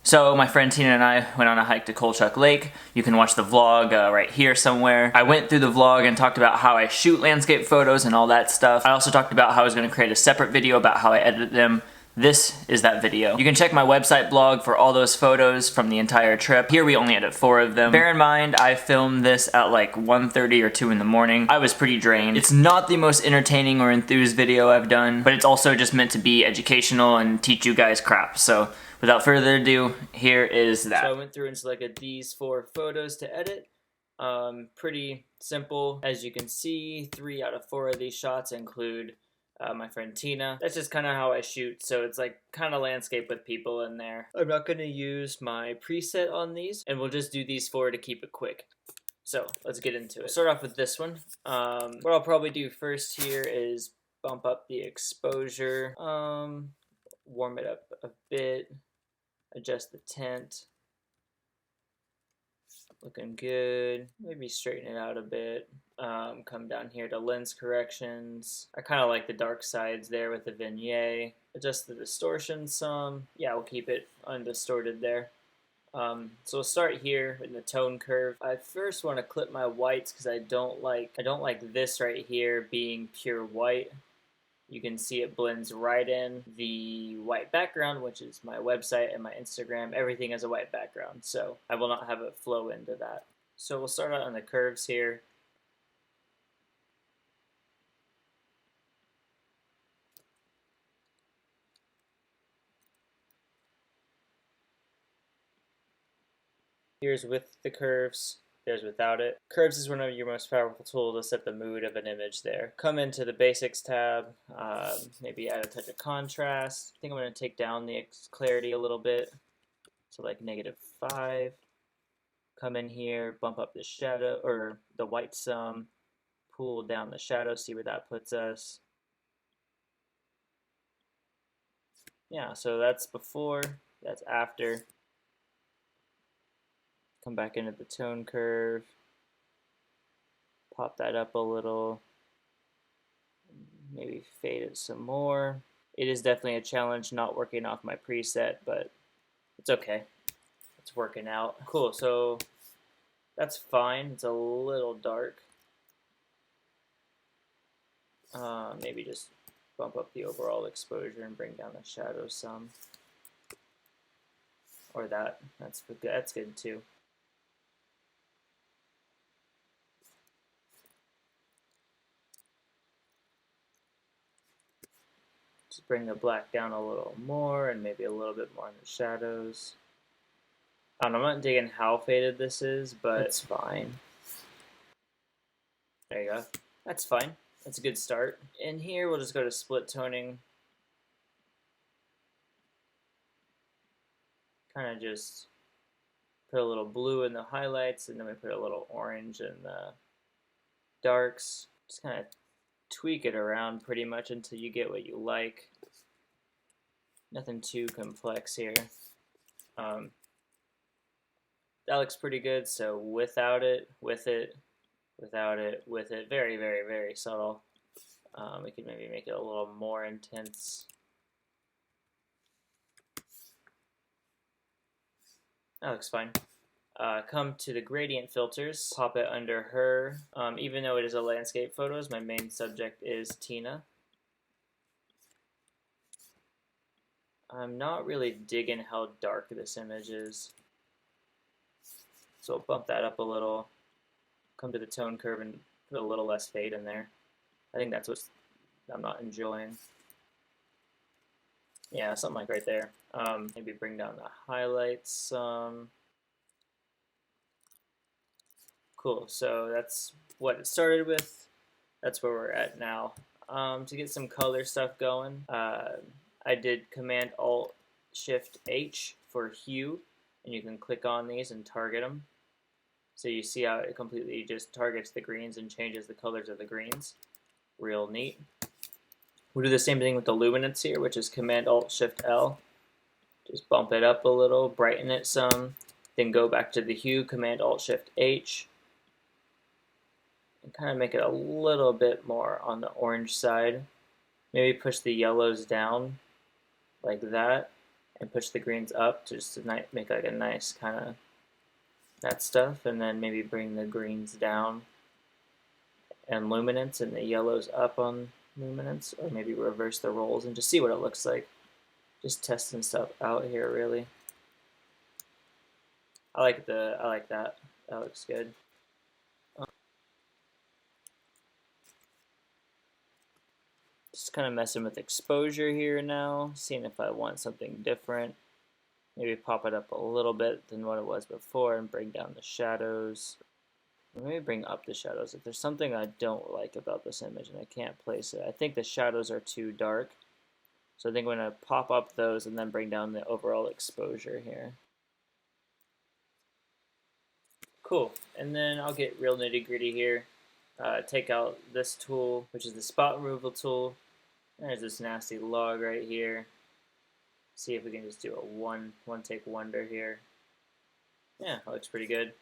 So my friend Tina and I went on a hike to Kolchak Lake. You can watch the vlog right here somewhere. I went through the vlog and talked about how I shoot landscape photos and all that stuff. I also talked about how I was going to create a separate video about how I edit them. This is that video. You can check my website blog for all those photos from the entire trip. Here we only edit 4 of them. Bear in mind, I filmed this at like 1:30 or 2 in the morning. I was pretty drained. It's not the most entertaining or enthused video I've done, but it's also just meant to be educational and teach you guys crap. So without further ado, here is that. So I went through and selected these 4 photos to edit. Pretty simple. As you can see, 3 out of 4 of these shots include my friend Tina. That's just kind of how I shoot, so it's like kind of landscape with people in there. I'm not going to use my preset on these, and we'll just do these 4 to keep it quick. So let's get into it. Start off with this one. What I'll probably do first here is bump up the exposure, warm it up a bit, adjust the tint. Looking good. Maybe straighten it out a bit. Come down here to lens corrections. I kind of like the dark sides there with the vignette. Adjust the distortion some. Yeah, we'll keep it undistorted there. So we'll start here in the tone curve. I first want to clip my whites because I don't like this right here being pure white. You can see it blends right in the white background, which is my website and my Instagram. Everything is a white background, so I will not have it flow into that. So we'll start out on the curves here. Here's with the curves. There's without it. Curves is one of your most powerful tools to set the mood of an image there. Come into the Basics tab, maybe add a touch of contrast. I think I'm going to take down the clarity a little bit to like -5. Come in here, bump up the shadow, or the white some, pull down the shadow, see where that puts us. Yeah, so that's before, that's after. Come back into the tone curve, pop that up a little, maybe fade it some more. It is definitely a challenge not working off my preset, but it's okay. It's working out. Cool, so that's fine. It's a little dark. Maybe just bump up the overall exposure and bring down the shadow some. Or that's good too. Just bring the black down a little more and maybe a little bit more in the shadows. I'm not digging how faded this is, but it's fine. There you go. That's fine. That's a good start. In here, we'll just go to split toning. Kind of just put a little blue in the highlights, and then we put a little orange in the darks. Just kind of tweak it around pretty much until you get what you like. Nothing too complex here. That looks pretty good, so without it, with it, without it, with it, very, very, very subtle. We could maybe make it a little more intense. That looks fine. Come to the gradient filters, pop it under her. Even though it is a landscape photos, my main subject is Tina. I'm not really digging how dark this image is. So I'll bump that up a little, come to the tone curve and put a little less fade in there. I think that's what I'm not enjoying. Yeah, something like right there. Maybe bring down the highlights some. Cool, so that's what it started with. That's where we're at now. To get some color stuff going, I did Command-Alt-Shift-H for hue, and you can click on these and target them. So you see how it completely just targets the greens and changes the colors of the greens. Real neat. We'll do the same thing with the luminance here, which is Command-Alt-Shift-L. Just bump it up a little, brighten it some, then go back to the hue, Command-Alt-Shift-H, and kind of make it a little bit more on the orange side. Maybe push the yellows down like that, and push the greens up to just to make like a nice kind of that stuff, and then maybe bring the greens down and luminance and the yellows up on luminance, or maybe reverse the rolls and just see what it looks like. Just testing stuff out here, really. I like that. That looks good. Just kind of messing with exposure here now, seeing if I want something different. Maybe pop it up a little bit than what it was before and bring down the shadows. Or maybe bring up the shadows. If there's something I don't like about this image and I can't place it, I think the shadows are too dark. So I think I'm going to pop up those and then bring down the overall exposure here. Cool. And then I'll get real nitty gritty here. Take out this tool, which is the spot removal tool. There's this nasty log right here. See if we can just do a one take wonder here. Yeah, that looks pretty good.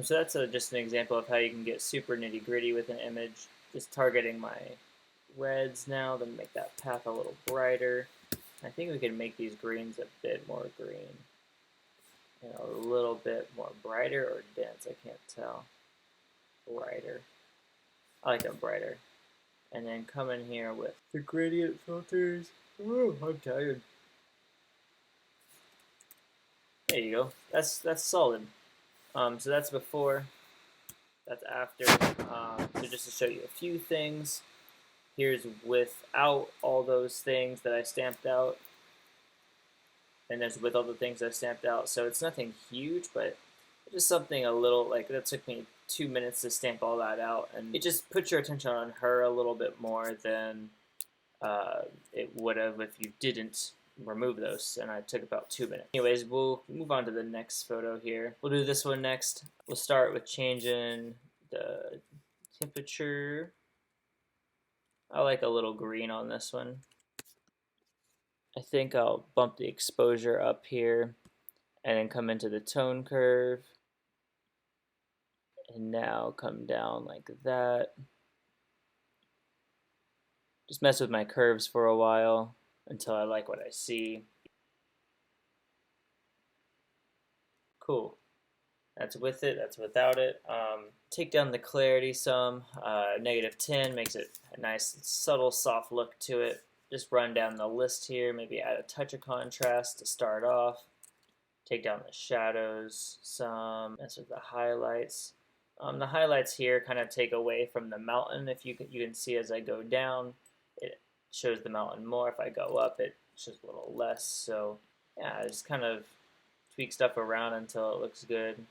So that's just an example of how you can get super nitty gritty with an image. Just targeting my reds now, then make that path a little brighter. I think we can make these greens a bit more green. And a little bit more brighter or dense, I can't tell. Brighter. I like them brighter. And then come in here with the gradient filters. Ooh, I'm tired. There you go. That's solid. So that's before. That's after. So just to show you a few things. Here's without all those things that I stamped out. And there's with all the things I stamped out. So it's nothing huge, but just something a little, like, that took me 2 minutes to stamp all that out. And it just puts your attention on her a little bit more than it would have if you didn't remove those. And I took about 2 minutes. Anyways, we'll move on to the next photo here. We'll do this one next. We'll start with changing the temperature. I like a little green on this one. I think I'll bump the exposure up here and then come into the tone curve. And now come down like that. Just mess with my curves for a while until I like what I see. Cool. That's with it, that's without it. Take down the clarity some. -10 makes it a nice, subtle, soft look to it. Just run down the list here, maybe add a touch of contrast to start off. Take down the shadows some, mess with the highlights. The highlights here kind of take away from the mountain. If you can see as I go down, it shows the mountain more. If I go up, it shows a little less. So yeah, I just kind of tweak stuff around until it looks good.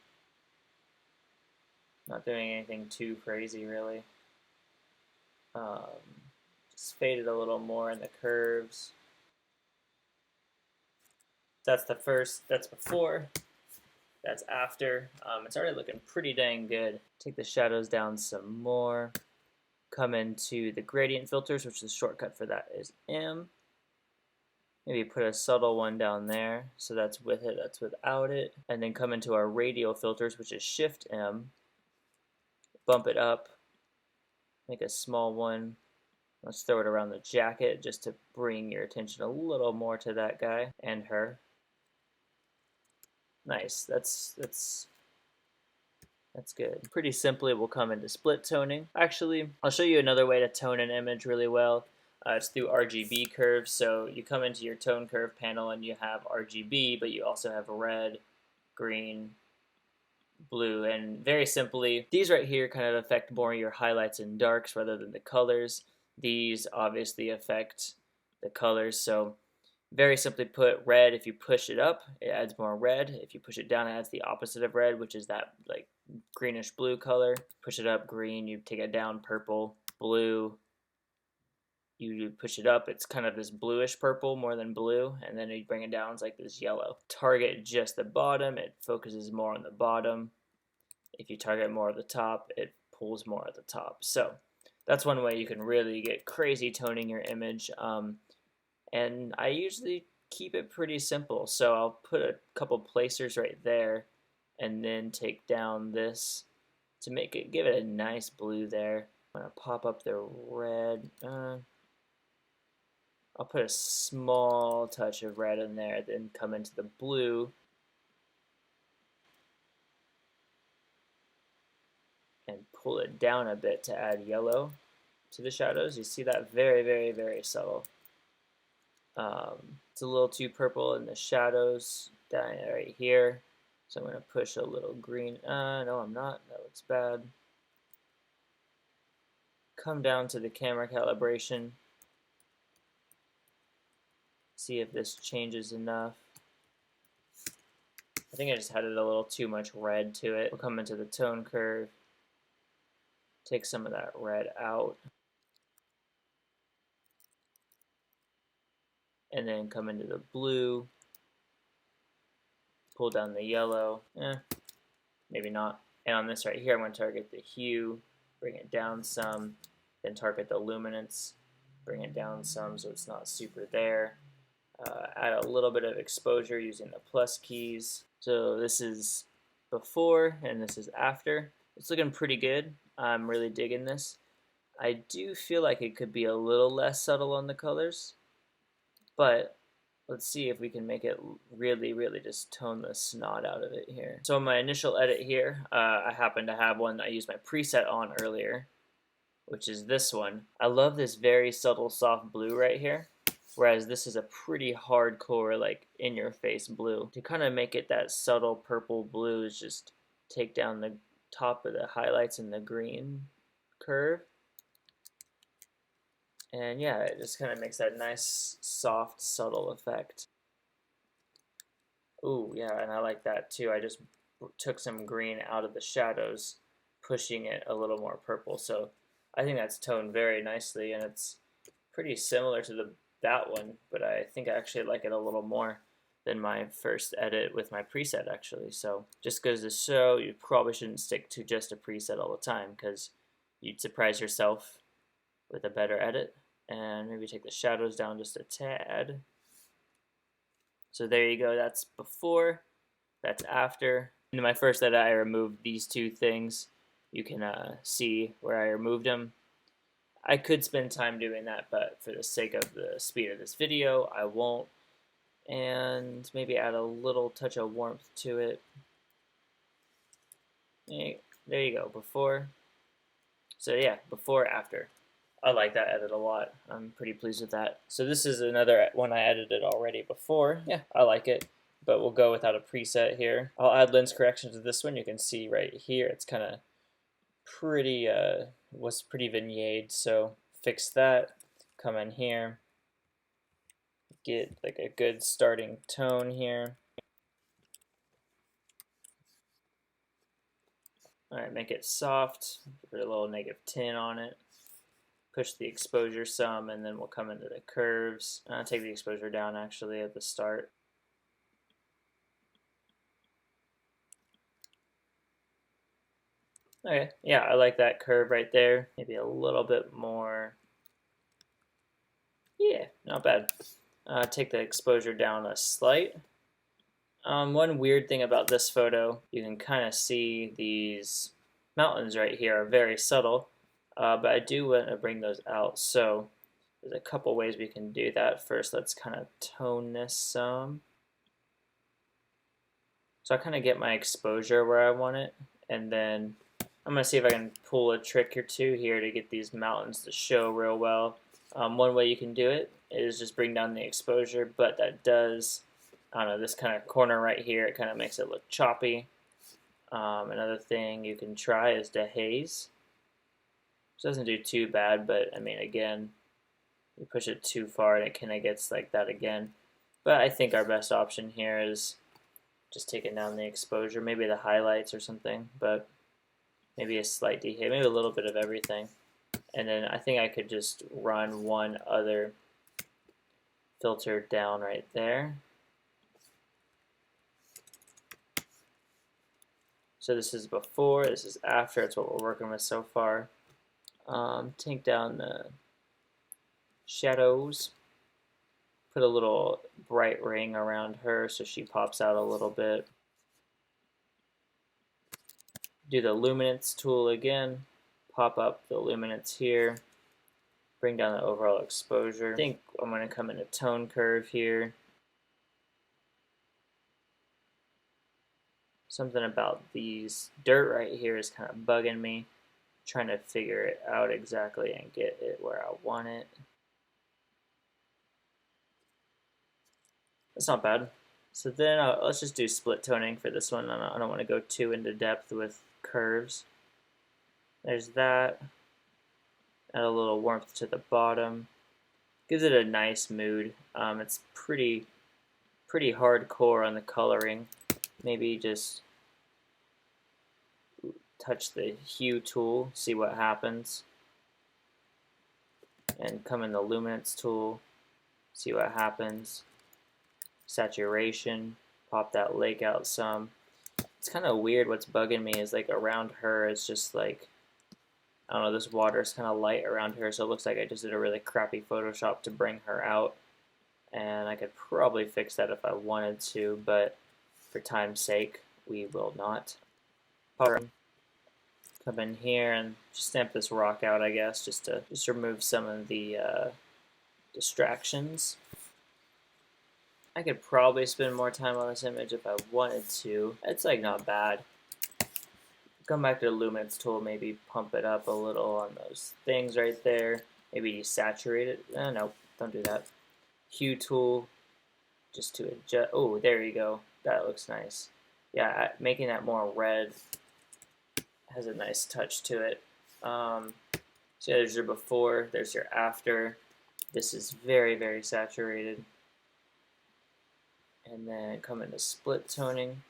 Not doing anything too crazy, really. Just fade it a little more in the curves. That's the first, that's before, that's after. It's already looking pretty dang good. Take the shadows down some more. Come into the gradient filters, which the shortcut for that is M. Maybe put a subtle one down there, so that's with it, that's without it. And then come into our radial filters, which is Shift M. Bump it up, make a small one. Let's throw it around the jacket just to bring your attention a little more to that guy and her. Nice, that's good. Pretty simply, we'll come into split toning. Actually, I'll show you another way to tone an image really well. It's through RGB curves. So you come into your tone curve panel and you have RGB, but you also have red, green, blue, and very simply, these right here kind of affect more your highlights and darks rather than the colors. These obviously affect the colors, so very simply put, red, if you push it up, it adds more red. If you push it down, it adds the opposite of red, which is that like greenish blue color. Push it up, green, you take it down, purple, blue. You push it up, it's kind of this bluish purple more than blue, and then you bring it down, it's like this yellow. Target just the bottom, it focuses more on the bottom. If you target more at the top, it pulls more at the top. So that's one way you can really get crazy toning your image. And I usually keep it pretty simple. So I'll put a couple placers right there and then take down this to make it, give it a nice blue there. I'm going to pop up the red. I'll put a small touch of red in there, then come into the blue. And pull it down a bit to add yellow to the shadows. You see that? Very, very, very subtle. It's a little too purple in the shadows down right here. So I'm going to push a little green. No, I'm not. That looks bad. Come down to the camera calibration. See if this changes enough. I think I just added a little too much red to it. We'll come into the tone curve. Take some of that red out. And then come into the blue. Pull down the yellow. Maybe not. And on this right here, I'm going to target the hue, bring it down some, then target the luminance, bring it down some so it's not super there. Add a little bit of exposure using the plus keys. So this is before and this is after. It's looking pretty good. I'm really digging this. I do feel like it could be a little less subtle on the colors, but let's see if we can make it really, really just tone the snot out of it here. So my initial edit here, I happen to have one that I used my preset on earlier, which is this one. I love this very subtle soft blue right here, whereas this is a pretty hardcore, like, in-your-face blue. To kind of make it that subtle purple blue is just take down the top of the highlights in the green curve. And yeah, it just kind of makes that nice, soft, subtle effect. Ooh, yeah, and I like that too. I just took some green out of the shadows, pushing it a little more purple. So I think that's toned very nicely, and it's pretty similar to that one, but I think I actually like it a little more than my first edit with my preset, actually. So just goes to show, you probably shouldn't stick to just a preset all the time, because you'd surprise yourself with a better edit. And maybe take the shadows down just a tad. So there you go, that's before, that's after. In my first edit, I removed these two things. You can see where I removed them. I could spend time doing that, but for the sake of the speed of this video, I won't. And maybe add a little touch of warmth to it. There you go, before. So yeah, before, after. I like that edit a lot. I'm pretty pleased with that. So this is another one I edited already before. Yeah, I like it, but we'll go without a preset here. I'll add lens correction to this one. You can see right here, it's kind of pretty, was pretty vignette, so fix that. Come in here, get like a good starting tone here. Alright, make it soft, put a little -10 on it. Push the exposure some, and then we'll come into the curves. Take the exposure down actually at the start. Okay, yeah, I like that curve right there. Maybe a little bit more. Yeah, not bad. Take the exposure down a slight. One weird thing about this photo, you can kind of see these mountains right here are very subtle. But I do want to bring those out, so there's a couple ways we can do that. First, let's kind of tone this some. So I kind of get my exposure where I want it, and then I'm going to see if I can pull a trick or two here to get these mountains to show real well. One way you can do it is just bring down the exposure, but that does, I don't know, this kind of corner right here, it kind of makes it look choppy. Another thing you can try is to haze. Doesn't do too bad, but I mean, again, you push it too far and it kind of gets like that again. But I think our best option here is just taking down the exposure, maybe the highlights or something, but maybe a slight dehaze, maybe a little bit of everything. And then I think I could just run one other filter down right there. So this is before, this is after, it's what we're working with so far. Take down the shadows, put a little bright ring around her so she pops out a little bit. Do the luminance tool again, pop up the luminance here, bring down the overall exposure. I think I'm going to come in a tone curve here. Something about these dirt right here is kind of bugging me. Trying to figure it out exactly and get it where I want it. That's not bad. So then let's just do split toning for this one. I don't want to go too into depth with curves. There's that. Add a little warmth to the bottom. Gives it a nice mood. It's pretty hardcore on the coloring. Maybe just touch the hue tool, see what happens. And come in the luminance tool, see what happens. Saturation, pop that lake out some. It's kind of weird. What's bugging me is like around her, it's just like, I don't know, this water is kind of light around her, so it looks like I just did a really crappy Photoshop to bring her out. And I could probably fix that if I wanted to, but for time's sake, we will not. Come in here and just stamp this rock out, I guess, just to remove some of the distractions. I could probably spend more time on this image if I wanted to. It's like not bad. Come back to the luminance tool, maybe pump it up a little on those things right there. Maybe desaturate it. No, don't do that. Hue tool, just to adjust. Oh, there you go. That looks nice. Yeah, making that more red has a nice touch to it. So yeah, there's your before, there's your after. This is very saturated. And then come into split toning.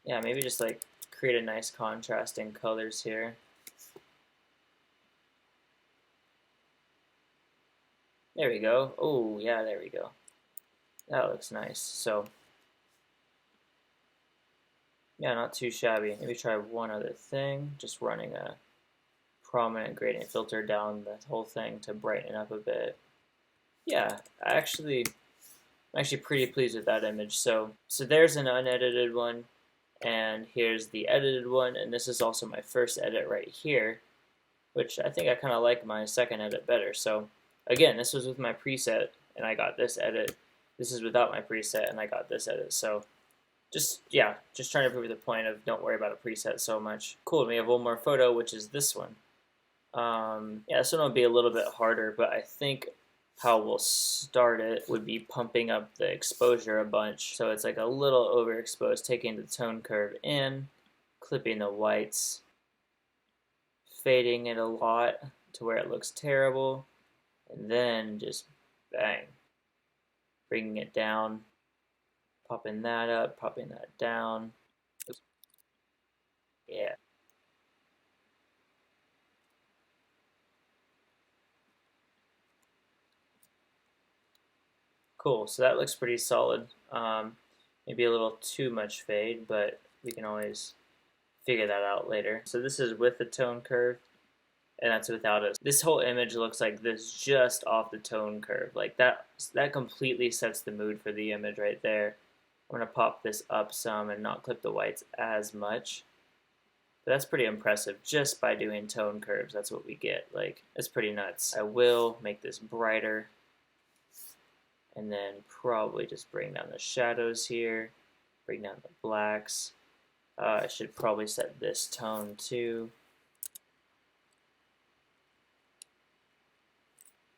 Yeah, maybe just like create a nice contrast in colors here. There we go. Oh, yeah, there we go. That looks nice. So, yeah, not too shabby. Maybe try one other thing. Just running a prominent gradient filter down the whole thing to brighten it up a bit. Yeah, I'm actually pretty pleased with that image. So there's an unedited one, and here's the edited one, and this is also my first edit right here, which I think I kind of like my second edit better. So again, this was with my preset, and I got this edit. This is without my preset, and I got this edit. So just trying to prove the point of don't worry about a preset so much. Cool, we have one more photo, which is this one. Yeah, this one will be a little bit harder, but I think how we'll start it would be pumping up the exposure a bunch. So it's like a little overexposed, taking the tone curve in, clipping the whites, fading it a lot to where it looks terrible, and then just bang, bringing it down, popping that up, popping that down. Yeah. Cool, so that looks pretty solid. Maybe a little too much fade, but we can always figure that out later. So this is with the tone curve, and that's without it. This whole image looks like this just off the tone curve. Like that completely sets the mood for the image right there. I'm gonna pop this up some and not clip the whites as much. But that's pretty impressive just by doing tone curves. That's what we get. Like, it's pretty nuts. I will make this brighter, and then probably just bring down the shadows here, bring down the blacks. I should probably set this tone too.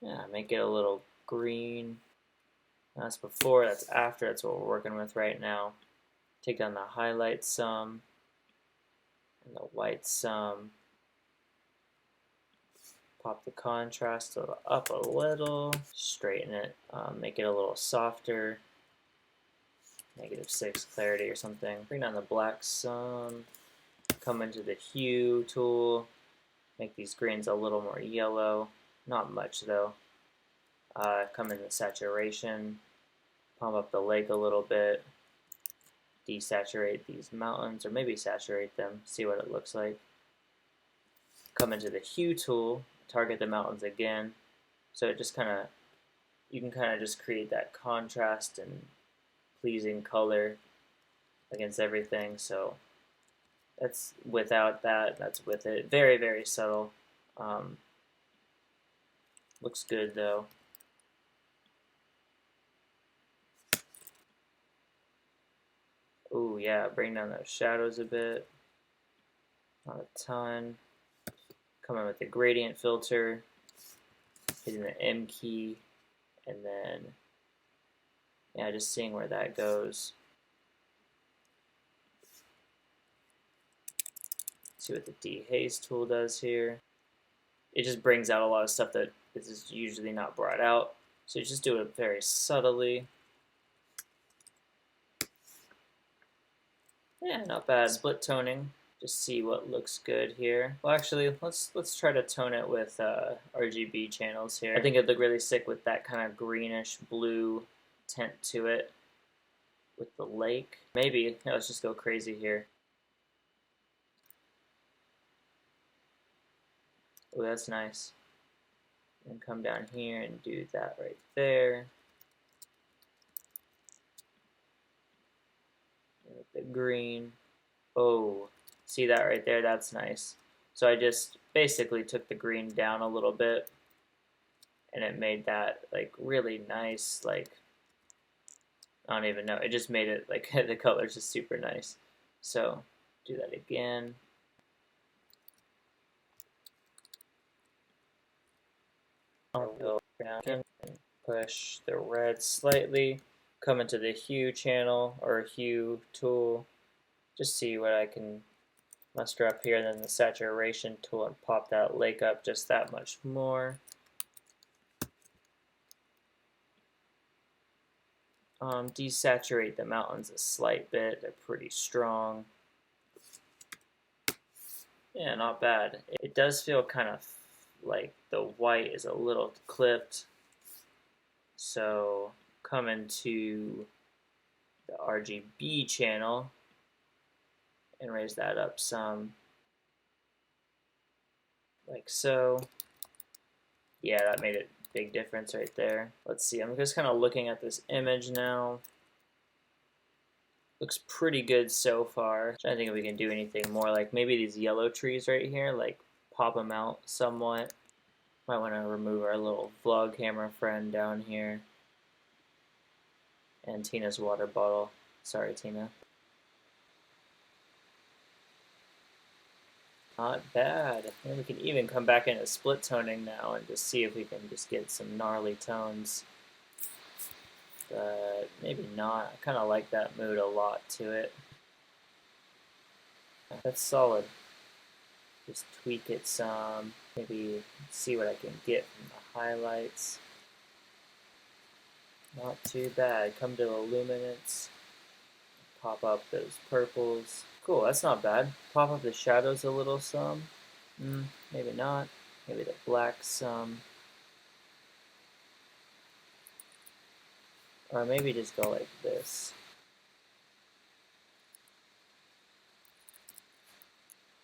Yeah, make it a little green. That's before, that's after, that's what we're working with right now. Take down the highlights some, and the whites some. Pop the contrast up a little, straighten it, make it a little softer, -6 clarity or something. Bring down the black some, come into the hue tool, make these greens a little more yellow, not much though. Come into saturation, pump up the lake a little bit, desaturate these mountains, or maybe saturate them, see what it looks like. Come into the hue tool, target the mountains again, so it just kind of, you can kind of just create that contrast and pleasing color against everything. So That's without that, that's with it. Very, very subtle. Looks good though. Ooh, yeah, bring down those shadows a bit. Not a ton. Coming with the gradient filter, hitting the M key, and then, yeah, just seeing where that goes. See what the dehaze tool does here. It just brings out a lot of stuff that is usually not brought out. So you just do it very subtly. Yeah, not bad. Split toning. Just see what looks good here. Well, actually, let's try to tone it with RGB channels here. I think it'd look really sick with that kind of greenish blue tint to it with the lake. Maybe. Yeah, let's just go crazy here. Oh, that's nice. And come down here and do that right there. And with the green. Oh, see that right there? That's nice. So I just basically took the green down a little bit, and it made that like really nice, like, I don't even know. It just made it like the color's just super nice. So do that again. I'll go down and push the red slightly. Come into the hue channel or hue tool. Just see what I can muster up here, and then the saturation tool, and pop that lake up just that much more. Desaturate the mountains a slight bit. They're pretty strong. Yeah, not bad. It does feel kind of like the white is a little clipped. So come into the RGB channel and raise that up some, like so. Yeah, that made a big difference right there. Let's see, I'm just kind of looking at this image now. Looks pretty good so far. I'm trying to think if we can do anything more, like maybe these yellow trees right here, like pop them out somewhat. Might want to remove our little vlog camera friend down here. And Tina's water bottle. Sorry, Tina. Not bad. And we can even come back into split toning now and just see if we can just get some gnarly tones. But maybe not. I kind of like that mood a lot to it. That's solid. Just tweak it some. Maybe see what I can get from the highlights. Not too bad. Come to illuminance. Pop up those purples. Cool, that's not bad. Pop up the shadows a little some. Maybe not. Maybe the black some. Or maybe just go like this.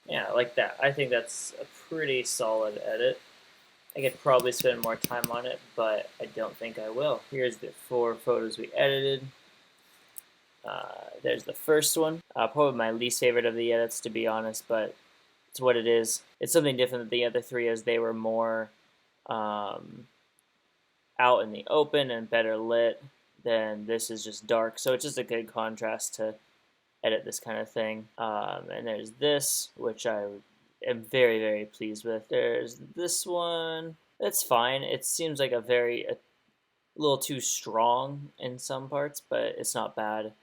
Yeah, like that. I think that's a pretty solid edit. I could probably spend more time on it, but I don't think I will. Here's the 4 photos we edited. There's the first one. Probably my least favorite of the edits, to be honest, but it's what it is. It's something different than the other 3, as they were more out in the open and better lit. Then this is just dark, so it's just a good contrast to edit this kind of thing. And there's this, which I am very, very pleased with. There's this one. It's fine. It seems like a little too strong in some parts, but it's not bad.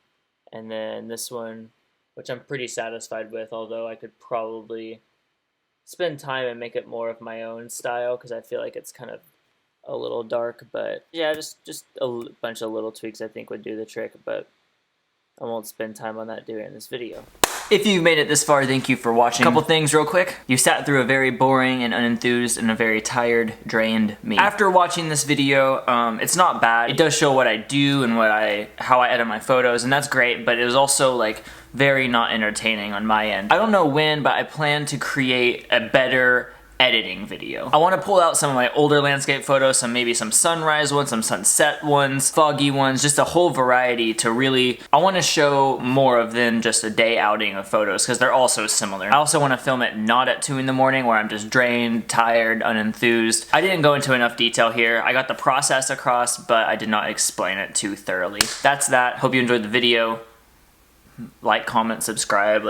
And then this one, which I'm pretty satisfied with, although I could probably spend time and make it more of my own style, because I feel like it's kind of a little dark. But yeah, just a bunch of little tweaks I think would do the trick, but I won't spend time on that during this video. If you've made it this far, thank you for watching. Couple things real quick. You sat through a very boring and unenthused and a very tired, drained me. After watching this video, it's not bad. It does show what I do and how I edit my photos, and that's great, but it was also like very not entertaining on my end. I don't know when, but I plan to create a better editing video. I want to pull out some of my older landscape photos, maybe some sunrise ones, some sunset ones, foggy ones, just a whole variety to really, I want to show more of than just a day outing of photos because they're all so similar. I also want to film it not at 2 in the morning where I'm just drained, tired, unenthused. I didn't go into enough detail here. I got the process across, but I did not explain it too thoroughly. That's that. Hope you enjoyed the video. Like, comment, subscribe.